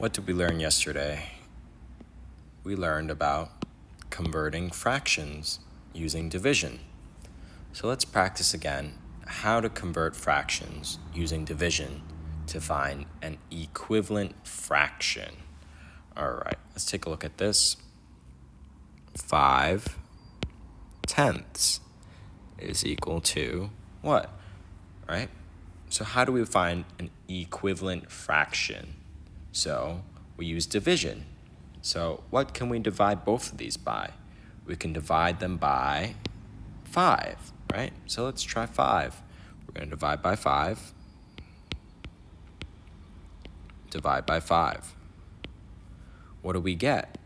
What did we learn yesterday? We learned about converting fractions using division. So let's practice again how to convert fractions using division to find an equivalent fraction. All right, let's take a look at this. 5/10 is equal to what? Right? So how do we find an equivalent fraction? So we use division. So what can we divide both of these by? We can divide them by 5, right? So let's try 5. We're going to divide by 5. Divide by 5. What do we get?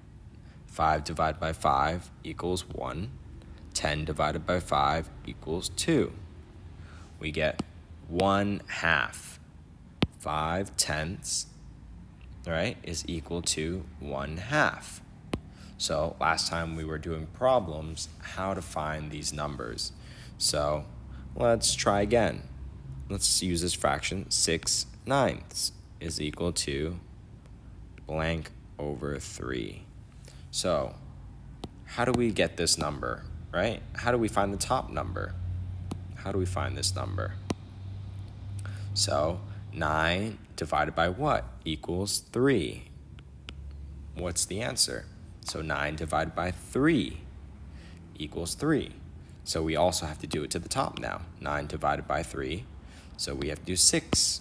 5 divided by 5 equals 1. 10 divided by 5 equals 2. We get 1/2. 5/10, right, is equal to 1/2. So last time we were doing problems, how to find these numbers. So let's try again. Let's use this fraction. 6/9 is equal to blank over 3. So how do we get this number, right? How do we find the top number? How do we find this number? So 9 divided by what equals 3? What's the answer? So 9 divided by 3 equals 3. So we also have to do it to the top now. 9 divided by 3. So we have to do 6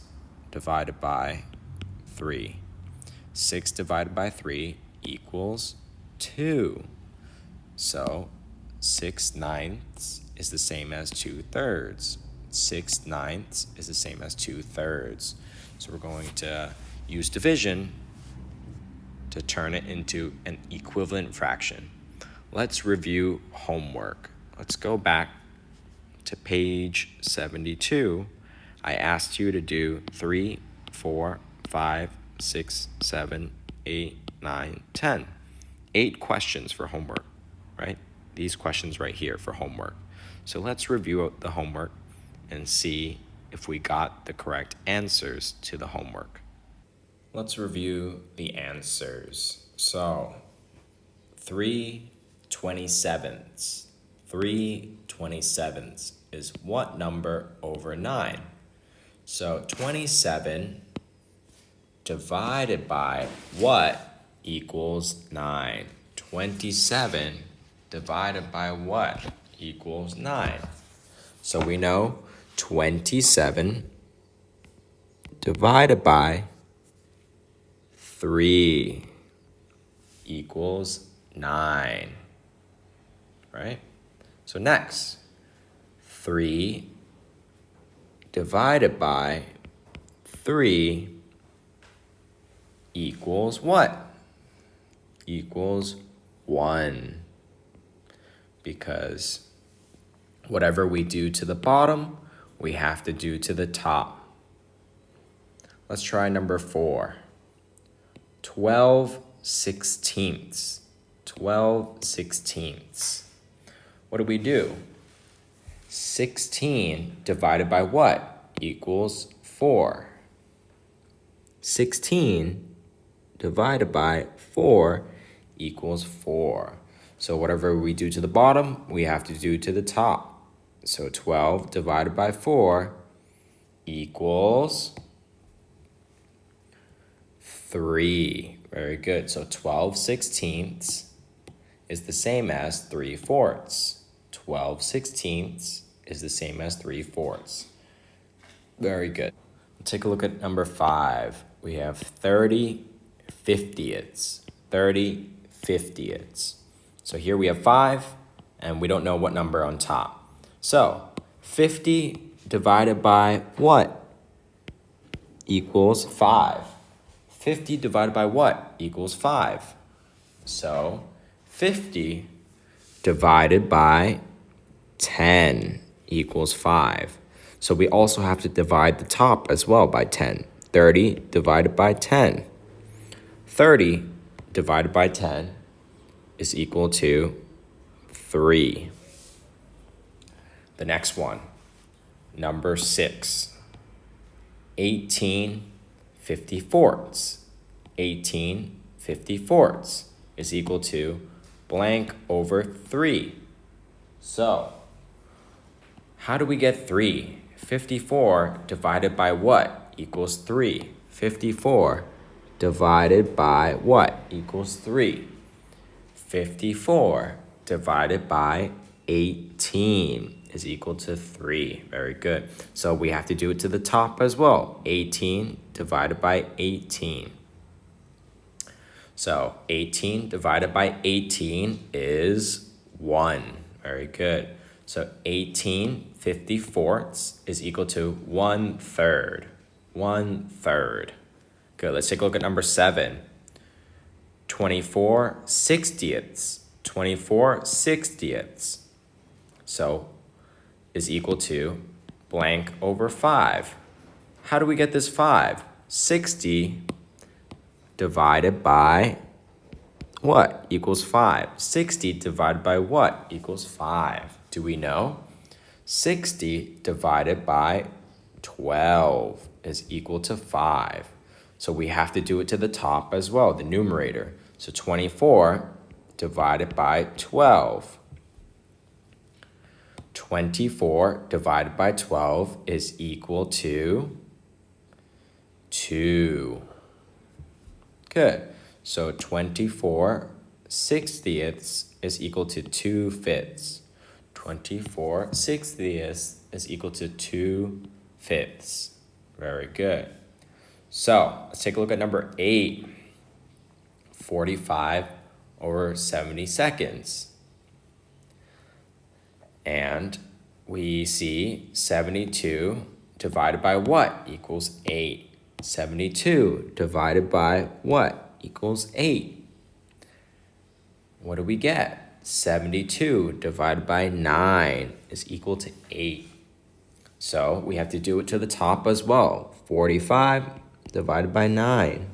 divided by 3. 6 divided by 3 equals 2. So 6/9 is the same as 2/3. 6/9 is the same as 2/3. So we're going to use division to turn it into an equivalent fraction. Let's review homework. Let's go back to page 72. I asked you to do 3, 4, 5, 6, 7, 8, 9, 10. 8 questions for homework, right? These questions right here for homework. So let's review the homework and see if we got the correct answers to the homework. Let's review the answers. So 3/27. 3/27 is what number over 9? So 27 divided by what equals 9? 27 divided by what equals 9? So we know 27 divided by 3 equals 9, right? So next, 3 divided by 3 equals what? Equals 1. Because whatever we do to the bottom, we have to do to the top. Let's try number 4. 12/16. 12/16. What do we do? 16 divided by what equals 4? 16 divided by 4 equals 4. So whatever we do to the bottom, we have to do to the top. So 12 divided by 4 equals 3. Very good. So 12/16 is the same as 3/4. 12/16 is the same as 3/4. Very good. Let's take a look at number 5. We have 30/50. 30/50. So here we have 5, and we don't know what number on top. So 50 divided by what equals 5? 50 divided by what equals 5? So 50 divided by 10 equals 5. So we also have to divide the top as well by 10. 30 divided by 10. 30 divided by 10 is equal to 3. The next one, number 6. 18/54. 18 54ths is equal to blank over 3. So, how do we get 3? 54 divided by what equals 3? 54 divided by what equals 3? 54 divided by 18 is equal to 3. Very good. So we have to do it to the top as well. 18 divided by 18. So 18 divided by 18 is 1. Very good. So 18 54ths is equal to 1/3. 1/3. Good. Let's take a look at number 7. 24 60ths. 24 60ths. So is equal to blank over 5. How do we get this 5? 60 divided by what equals 5? 60 divided by what equals 5? Do we know? 60 divided by 12 is equal to 5. So we have to do it to the top as well, the numerator. So 24 divided by 12. 24 divided by 12 is equal to 2. Good. So 24 60ths is equal to 2/5. 24 60ths is equal to 2/5. Very good. So let's take a look at number 8. 45 over 70 seconds. And we see 72 divided by what equals 8? 72 divided by what equals 8? What do we get? 72 divided by 9 is equal to 8. So we have to do it to the top as well. 45 divided by 9.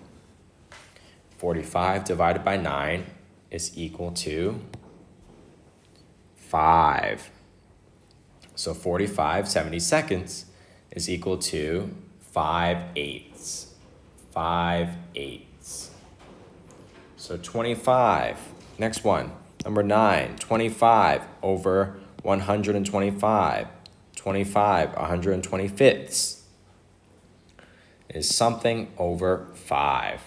45 divided by 9 is equal to 5. So 45 70 seconds is equal to 5/8. 5/8. So 25. Next one. Number 9. 25 over 125. 25 125ths is something over 5.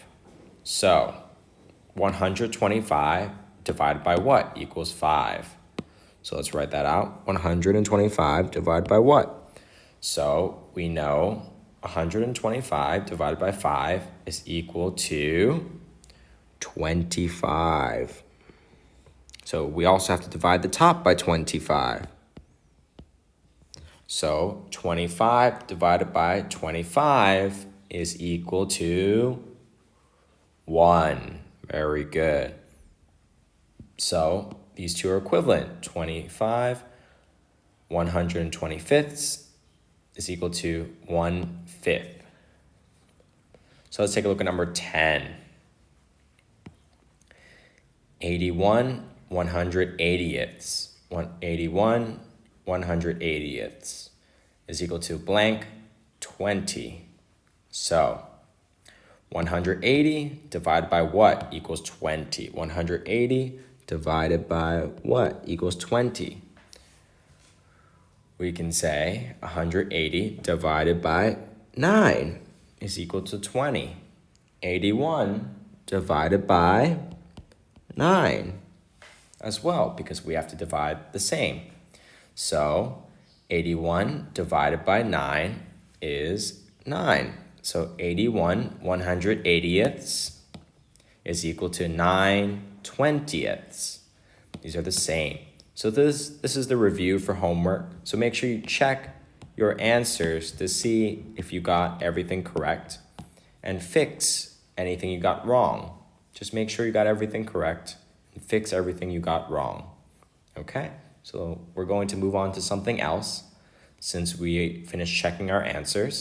So 125 divided by what equals 5? So let's write that out. 125 divided by what? So we know 125 divided by 5 is equal to 25. So we also have to divide the top by 25. So 25 divided by 25 is equal to 1. Very good. So these two are equivalent. 25 125ths is equal to 1/5. So let's take a look at number 10. 81 180ths. 81 180ths is equal to blank 20. So 180 divided by what equals 20? 180 divided by what equals 20? We can say 180 divided by 9 is equal to 20. 81 divided by 9 as well, because we have to divide the same. So 81 divided by 9 is 9. So 81 180ths is equal to 9 20ths. These are the same. So this is the review for homework. So make sure you check your answers to see if you got everything correct and fix anything you got wrong. Just make sure you got everything correct and fix everything you got wrong. Okay? So we're going to move on to something else since we finished checking our answers.